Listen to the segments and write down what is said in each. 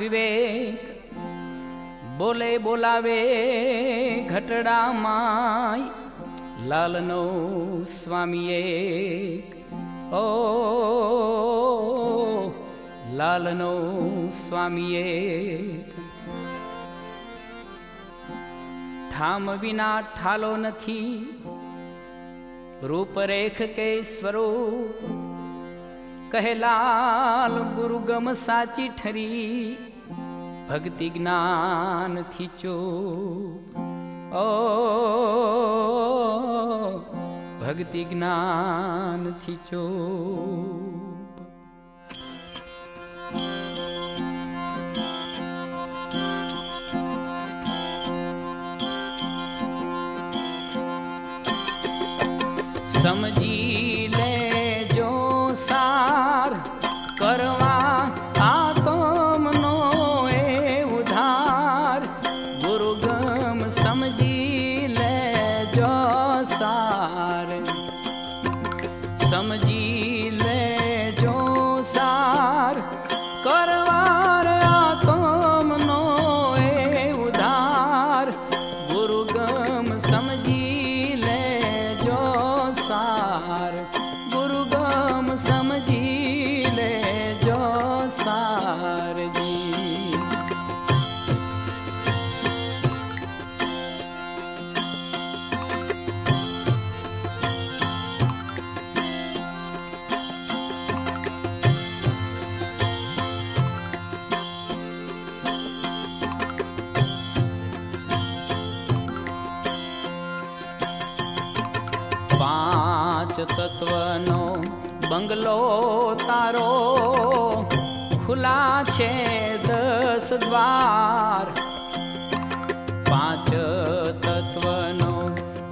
વિવેક બોલે બોલાવે ઘટડા માય લાલનો સ્વામી એક ઓ લાલનો સ્વામી એક ઠામ વિના ઠાલો નથી રૂપરેખ કે સ્વરૂપ કહે લાલ ગુરુગમ સાચી ઠરી ભક્તિ જ્ઞાન થી ચૂપ ઓ ભક્તિ જ્ઞાન થી ચૂપ સમજી લેજો સાર કરવા આત્મનો એ ઉધાર ગુરુગમ સમજી લેજો સાર સમજી લેજો સાર કરવા આત્મનો એ ઉધાર ગુરુગમ સમજી લેજો સાર ગુરુગમ સમજી લેજો સારજી પાંચ તત્વનો બંગલો તારો ખુલ્લા છે 10 દ્વાર પાંચ તત્વનો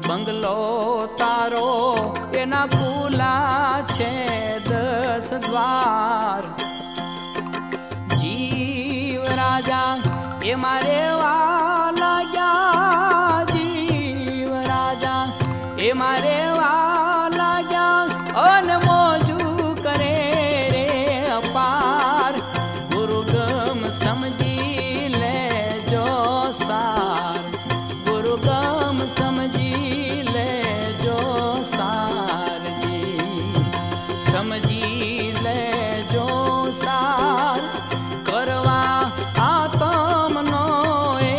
બંગલો તારો એના ખુલ્લા છે 10 દ્વાર જીવ રાજા એમાં રેવા લાગ્યા જીવ રાજા એમાં રેવા લાગ્યા અન મોજું કરે રે અપાર ગુરુગમ સમજી લેજો સાર ગુરુગમ સમજી લેજો સારજી સમજી લેજો સાર કરવા આત્મનો એ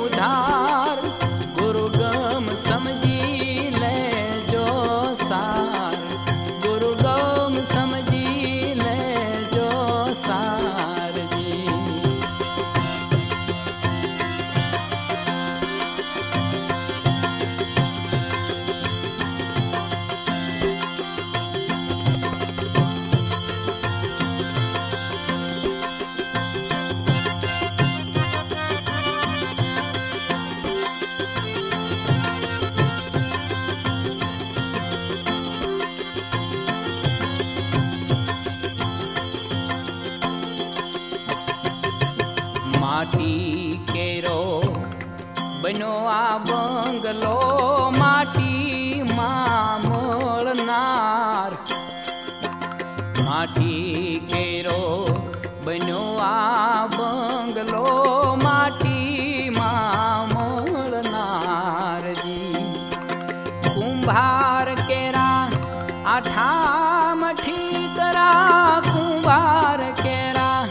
ઉધાર ગુરુગમ સમજી લેજો સાર ગુરુગમ સમજી લેજો સારજી માટી કેરો બન્યો આ બંગલો માટીમાં મળનાર માટી કેરો બન્યો આ બંગલો માટીમાં મળનારજી કુંભાર કેરા આઠા મઠી કરા કુંભાર કેરા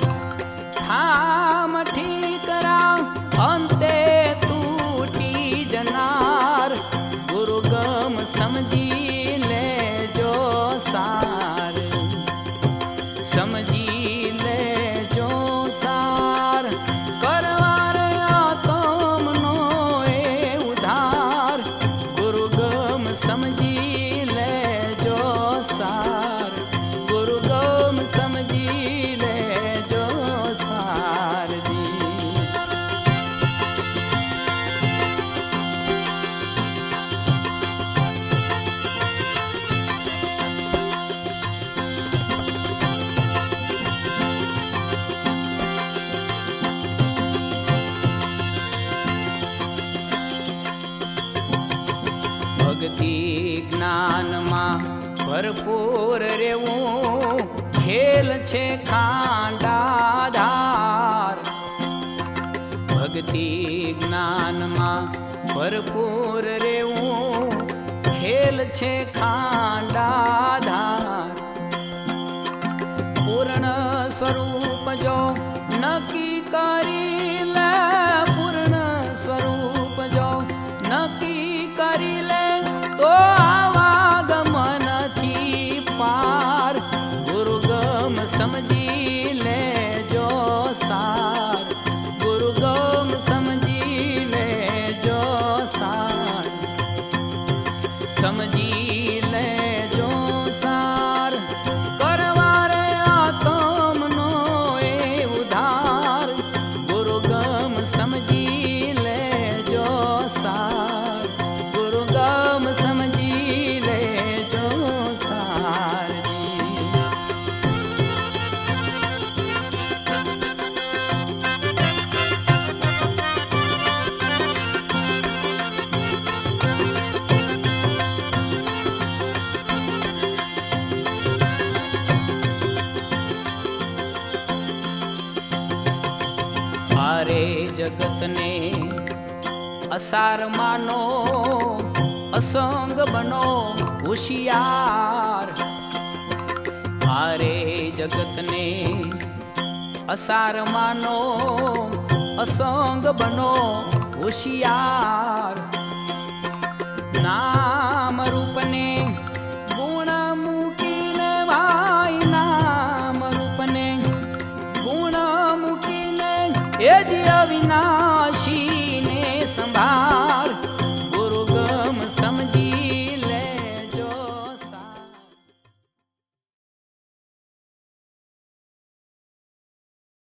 ઠામ ઠીકરા અંતે તૂટી જનાર ગુરુગમ સમજી લેજો સાર સમજી લેજો સાર કરવાર આત્મનો એ ઉધાર ગુરુગમ સમજી લેજો સાર ગુરુગમ સમજી લેજો સારજી ભક્તિ જ્ઞાનમાં ભરપૂર રેવું ખેલ છે ખાંડાધાર ભક્તિ જ્ઞાનમાં ભરપૂર રેવું ખેલ છે ખાંડાધાર. પૂર્ણ સ્વરૂપ જો નક્કી કરી લે, પૂર્ણ સ્વરૂપ જો નક્કી કરી લે તો આવાગમનથી પાર. ગુરુગમ સમજી લેજો સાર, ગુરુગમ સમજી લેજો સાર, સમજી લેજો સાર. કરવારે આત્મનો એ ઉધાર, ગુરુગમ સમજી લેજો સાર, ગુરુગમ સમજી લેજો સારજી. હારે જગતને અસાર માનો, અસંગ બનો હોશિયાર. હારે જગતને અસાર માનો, અસંગ બનો હોશિયાર. નામ રૂપને ગુણ મૂકીને ભાઈ, નામ રૂપને ગુણ મૂકીને એ જ અવિનાશીને સંભાળ.